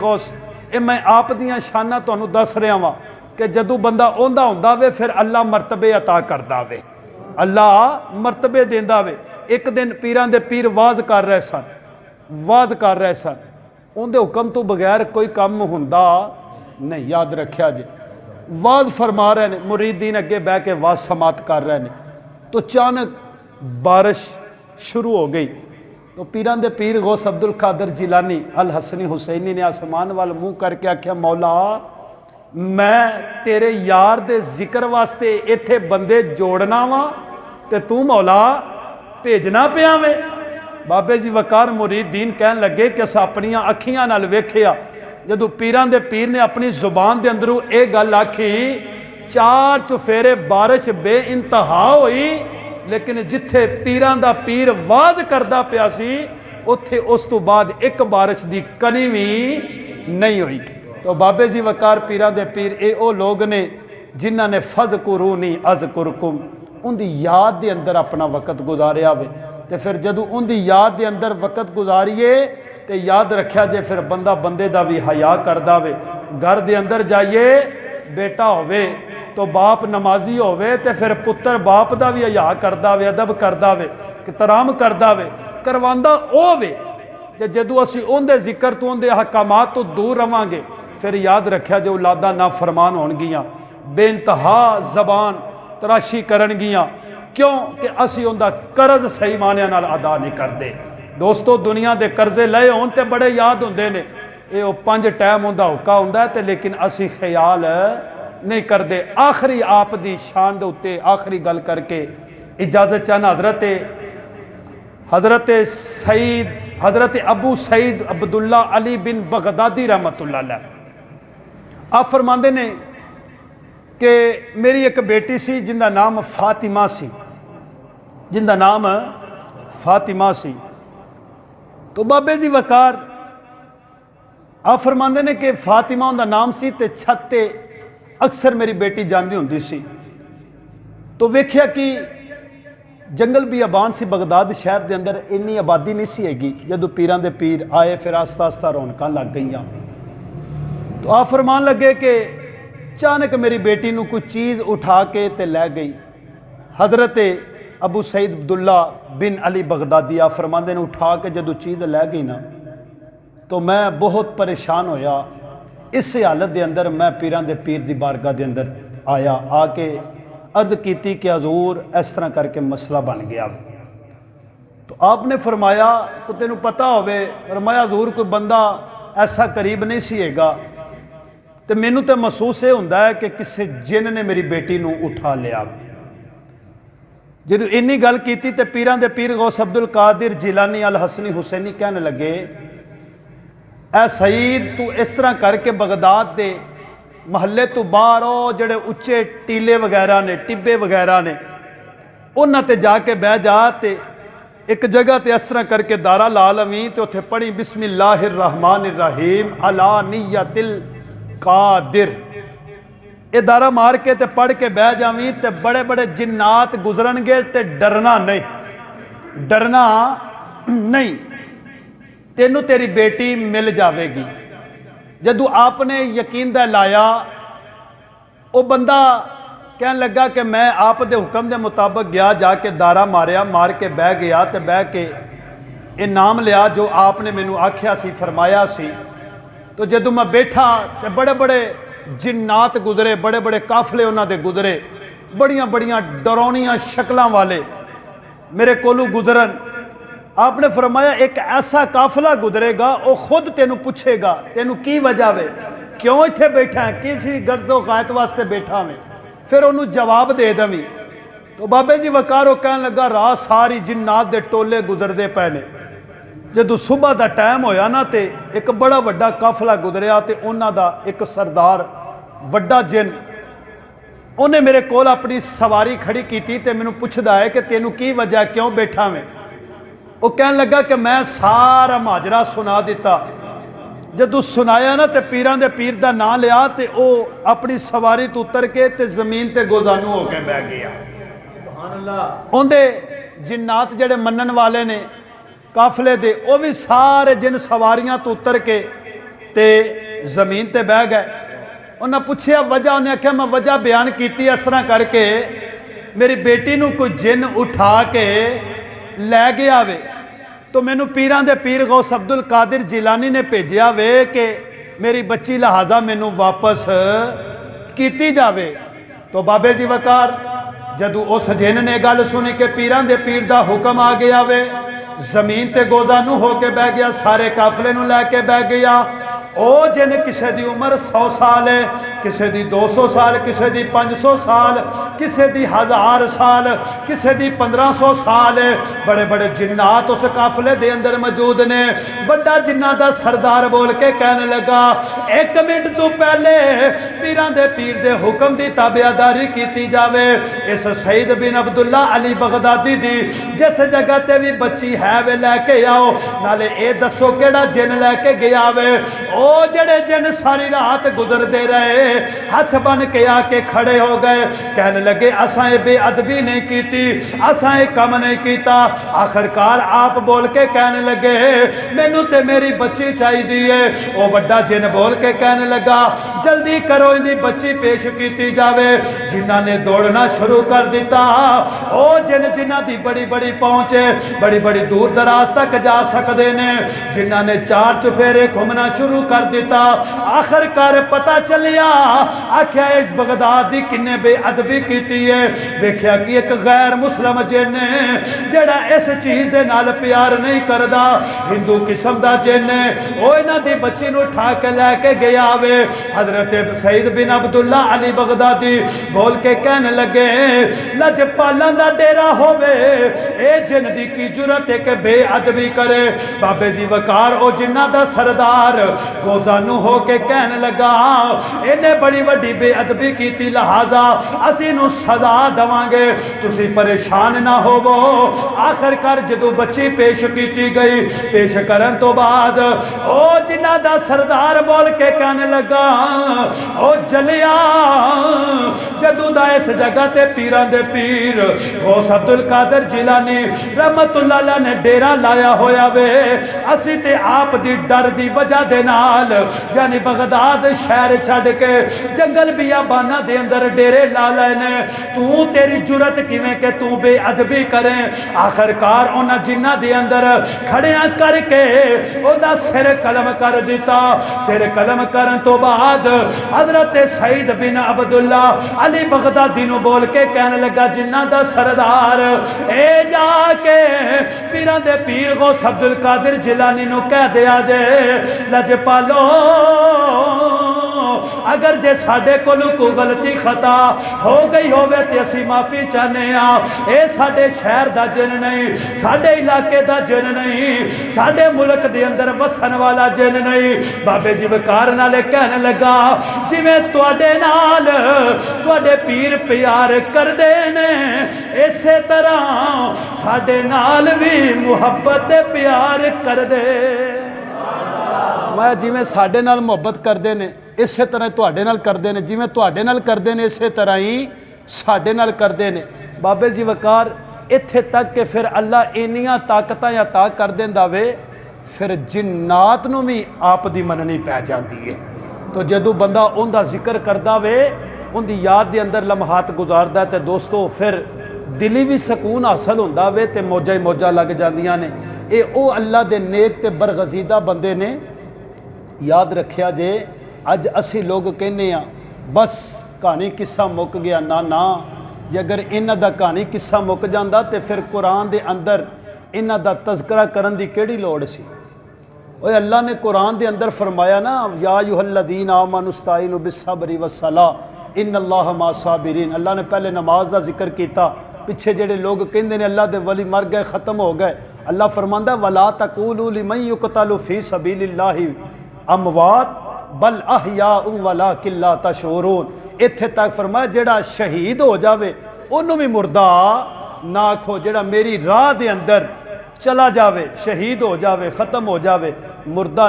ये मैं आप दियां शाना तुहानू दस रहा वां कि जदों बंदा ओंदा हुंदा वे फिर अल्लाह मरतबे अता करदा वे, अल्लाह मरतबे देंदा वे। एक दिन पीरां दे पीर वाज कर रहे सन, वाज कर रहे सन, उनके हुक्म तो बगैर कोई काम हुंदा नहीं, याद रखिया जी। वाज फरमा रहे हैं, मुरीदीन अगे बह के वाज समात कर रहे हैं, तो अचानक बारिश शुरू हो गई। तो पीरां दे पीर गौस अब्दुल कादिर जिलानी अल हसनी हुसैनी ने आसमान वाल मुँह करके आख्या, मौला मैं तेरे यार दे जिक्र वास्ते इत्थे बंदे जोड़ना वा ते तू मौला भेजना पिया वे। बाबे जी वकार मुरीदीन कहन लगे कि अस अपनियां अखियां नाल वेखिया, जदों पीरां दे पीर ने अपनी जुबान दे अंदरों ये गल आखी, चार चुफेरे बारिश बेइंतहा होई, लेकिन जिथे पीरां दा पीर वाज करदा पिया सी उत्थे उस तो बाद एक बारिश दी कनी भी नहीं हुई। तो बाबे जी वकार पीरां दे पीर ये ओ लोग ने जिन्हां ने फज़कुरूनी अज़कुरकुम उनकी याद के अंदर अपना वक़्त गुजारिया वे। तो फिर जदों उनकी याद के अंदर वक़्त गुजारिए तो याद रखिया जे फिर बंदा बंदे का भी हया करदा वे। घर के अंदर जाइए बेटा होवे तो बाप नमाजी होवे तो फिर पुत्र बाप का भी हया करदा वे, अदब करदा वे, एहतराम करदा वे, करवांदा ओ वे। ते जदों असीं उनके जिक्र तो उनके हकामात तो दूर रवांगे फिर याद रखिया जो औलादा ना फरमान होणगियां, बेइंतहा जबान तराशी करनगियां। क्यों कि असीं उनका कर्ज सही मानिया नाल अदा नहीं करते। दोस्तों दुनिया के कर्जे लए होण ते बड़े याद होंदे ने, ये 5 टाइम उनका हुक्का हुंदा ते लेकिन असीं ख्याल नहीं करते। आखिरी आप दी शान दे उत्ते आखिरी गल करके इजाजत चाहना, हज़रत अबू सईद अब्दुल्ला अली बिन बगदादी रहमतुल्लाह अलैह आप फरमाते ने कि मेरी एक बेटी सी जिंदा नाम फातिमा सी, जिंदा नाम फातिमा सी। तो बाबे जी वकार आप फरमाते ने कि फातिमा उनका नाम सी ते छत ते अक्सर मेरी बेटी जाती होंदी सी। तो वेख्या कि जंगल बियाबान सी, बगदाद शहर के अंदर इन्नी आबादी नहीं सी हैगी। जदों पीरां दे पीर आए फिर आस्ता आस्ता रौनक लग गई। तो आप फरमान लगे कि अचानक मेरी बेटी नूं कोई चीज़ उठा के ते लै गई। हज़रत अबू सईद अब्दुल्ला बिन अली बगदादी आप फरमाते ने उठा के जदों चीज़ लै गई ना तो मैं बहुत परेशान होया। इस हालत के अंदर मैं पीरां दे पीर दी बारगाह के अंदर आया, आके अर्ज की कि हजूर इस तरह करके मसला बन गया। तो आपने फरमाया तो तेनू पता होवे, फरमाया हजूर कोई बंदा ऐसा करीब नहीं सी हैगा, तो मैनू तो महसूस ये होंदा है कि किसी जिन ने मेरी बेटी नू उठा लिया। जो इन्नी गल की तो पीरां दे पीर गौस अब्दुल कादिर जिलानी अल हसनी हुसैनी कहने लगे, ऐ सईद तू इस तरह करके बगदाद दे महल्ले तो बाहर ओ जड़े उच्चे टीले वगैरह ने, टिब्बे वगैरह ने, उन्हां ते जाके बह जा ते एक जगह ते इस तरह करके दारा ला लवी तो उत्थे पढ़ी बिस्मिल्लाहिर रहमानिर रहीम अला नियतिल कादिर। ये दारा मार के ते पढ़ के बह जावी ते बड़े बड़े जिन्नात गुजरनगे ते डरना नहीं, डरना नहीं, तेनू तेरी बेटी मिल जाएगी। जदों आपने यकीन दा लाया वो बंदा कहन लगा कि मैं आप दे हुक्म के मुताबिक गया, जाके दारा मारिया, मार के बह गया तो बह के ये नाम लिया जो आपने मैनू आख्या सी, फरमाया सी। तो जदों मैं बैठा तो बड़े बड़े जिन्नात गुजरे, बड़े बड़े काफले उन्होंने गुजरे, बड़ियां बड़ियां डरौनियां शक्लों वाले मेरे कोलू गुजरन। आपने फरमाया एक ऐसा काफला गुजरेगा वो खुद तेनू पूछेगा तेनू की वजह वे, क्यों इत्थे बैठा है, किसी गर्जो गायत वास्ते बैठा में, फिर उन्होंने जवाब दे दवी। तो बाबे जी वकारो कहन लगा रात सारी जिन्नात दे टोले गुजरते पे ने। जदों सुबह का टाइम होया ना तो एक बड़ा वड्डा काफला गुजरिया तो उन्हों का एक सरदार वड्डा जिन उन्हें मेरे कोल अपनी सवारी खड़ी की तो मैनू पुछदा है कि तेनू की वजह, क्यों बैठा में। वो कहन लगा कि मैं सारा माजरा सुना दिता। जदों सुनाया ना तो पीरां दे पीर का नाम लिया तो वह अपनी सवारी तो उतर के ते जमीन ते गोजानू होकर बह गया। उनके जिन्नात जड़े मनन वाले ने काफले दे वो भी सारे जिन सवारियां तो उतर के ते ज़मीन ते बह गए। उन्हें पूछया वजह, उन्हें आख्या मैं वजह बयान की इस तरह करके मेरी बेटी नूं कोई जिन उठा के लै गया वे, तो मैनू पीरां दे पीर गौस अब्दुल कादिर जिलानी ने भेजा वे कि मेरी बच्ची लिहाजा मैनू वापस की जावे। तो बाबे जी वकार जदों उस जिन ने गल सुनी कि पीरां दे पीर दा हुक्म आ गया वे, जमीन ते गोजानू होके बह गया, सारे काफले नू लैके बह गया। ओ जिन किसी की उम्र 100 साल है, किसी की 200 साल, किसी की 500 साल, किसी की 1000 साल, किसी की 1500 साल है। बड़े बड़े जिन्नात उस काफले दे अंदर मौजूद ने। बड़ा जिन्ना दा सरदार बोल के कहने लगा, 1 मिनट तो पहले पीरां दे पीर दे हुक्म की ताबेदारी की जावे। इस सईद बिन अब्दुल्ला अली बगदादी दी जिस जगह ते भी बच्ची है वे लैके आओ, नाले ये दसो केड़ा जिन लैके गया वे। ओ जड़े जिन सारी रात गुजरते रहे हथ बन के आके खड़े हो गए, कहने लगे असा ये बेअदबी नहीं की, असा ये कम नहीं किया। आखिरकार आप बोल के कहने लगे मैनू ते मेरी बच्ची चाहिए है। वो बड़ा जिन बोल के कहने लगा जल्दी करो इनकी बच्ची पेश की जावे। जिन्हों ने दौड़ना शुरू कर दिता, ओ जिन जिन्हों की बड़ी बड़ी पहुंच है, बड़ी बड़ी दूर दराज तक जा सकते हैं, जिन्हों ने 4 चुफेरे घूमना शुरू कर दिता। आखिरकार पता चलिया, आख्या एक बगदाद की किन्ने बेअदबी की है। वेख्या कि एक गैर मुस्लिम जिन जड़ा इस चीज दे नाल प्यार नहीं करता, हिंदू किस्म का जिन वो इन्हां दी बच्ची नूं उठा के लैके गया वे। हजरत सईद बिन अब्दुल्ला अली बगदादी बोल के कहने लगे लजपालां दा डेरा होवे, ए जिन दी की जुरत है कि बेअदबी करे। बाबे जी वकार ओ जिन्ना दा सरदार गोजानू हो के कहने लगा इन्हें बड़ी वड्डी बेअदबी की, लिहाजा असी नूं सजा देवांगे, तुसी परेशान ना होवो। आखिरकार जदों बच्ची पेश की गई, पेश करन तो बाद ओ जिन्ना दा सरदार बोल के कहने लगा ओ जलिया जदों दा इस जगह ते पीरां दे पीर गौस अब्दुल कादिर जिलानी रहमतुल्लाह अलैह ने डेरा लाया होया वे, असी ते आप दी डर दी वजह दे नाल यानी बगदाद शहर छड़ के जंगल बियाबाना दे अंदर डेरे ला लेने। तू तेरी जुरत किवें के तू बेअदबी करे। आखिरकार उन्हां जिन्हां दे अंदर खड़िया करके ओदा सिर कलम कर दिता। सिर कलम करन तो बाद हजरत सईद बिन अब्दुल्ला अली बगदादी नूं बोल के कहने लगा जिन्हां दा सरदार ए जाके पीरां दे पीर गौस अब्दुल कादिर जिलानी नूं कह दिया जे लजपालो अगर जे साडे कोलों कोई गलती खता हो गई होवे ते असी माफी चाहने आ। ए साडे शहर दा जिन नहीं, साडे इलाके दा जिन नहीं, साडे मुल्क दे अंदर वसन वाला जिन नहीं। बाबे जी वकार नाले कहने लगा जिवें तुहाडे नाल तुहाडे पीर प्यार करदे ने, इसे तरह साडे नाल भी मुहब्बत ते प्यार करदे। मैं जिवें साडे नाल मुहब्बत करदे ने इसे तरह तुहाडे नाल करदे ने, जिवें तुहाडे नाल करदे ने इसे तरह ही साडे नाल करदे ने। बाबे जी वकार इत्थे तक कि फिर अल्लाह इन्नियां ताकतां अता कर देंदा वे, फिर जिन्नात नूं भी आप दी मननी पै जांदी है। तो जदों बंदा उनका जिक्र करदा वे, उनकी याद के अंदर लम्हात गुजारदा तो दोस्तों फिर दिली भी सकून हासिल होंदा वे ते मौजा ही मौजा लग जांदियां ने। ये ओ अल्लाह दे नेक ते बरगजीदा बंदे ने। याद रखिया जे अज असी लोग कहने बस कहानी किस्सा मुक गया, ना ना जे अगर इन्हां दा कहानी किस्सा मुक जांदा ते फिर कुरान दे अंदर इन्हां दा तज़किरा करन दी केड़ी लोड़ सी। ओए अल्लाह ने कुरान दे अंदर फरमाया ना या अय्युहल्लज़ीना आमनुस्ताईनु बिस्सब्रि वस्सलाह इन्नल्लाहा मअस-साबिरीन। अल्लाह ने पहले नमाज का जिक्र किया, पिछे जेडे लोग कहते हैं अल्लाह दे वली मर गए ख़त्म हो गए, अल्लाह फरमांदा वला तक़ूलू लिमन युक़तलु फ़ी सबीलिल्लाहि अमवात बल अहयाउ वलाकिन ला तशऊरून। इत्थे तक फरमाया जेड़ा शहीद हो जावे उन्होंने भी मुर्दा ना आखो, जेड़ा मेरी राह दे अंदर चला जावे शहीद हो जावे ख़त्म हो जावे मुर्दा नहीं।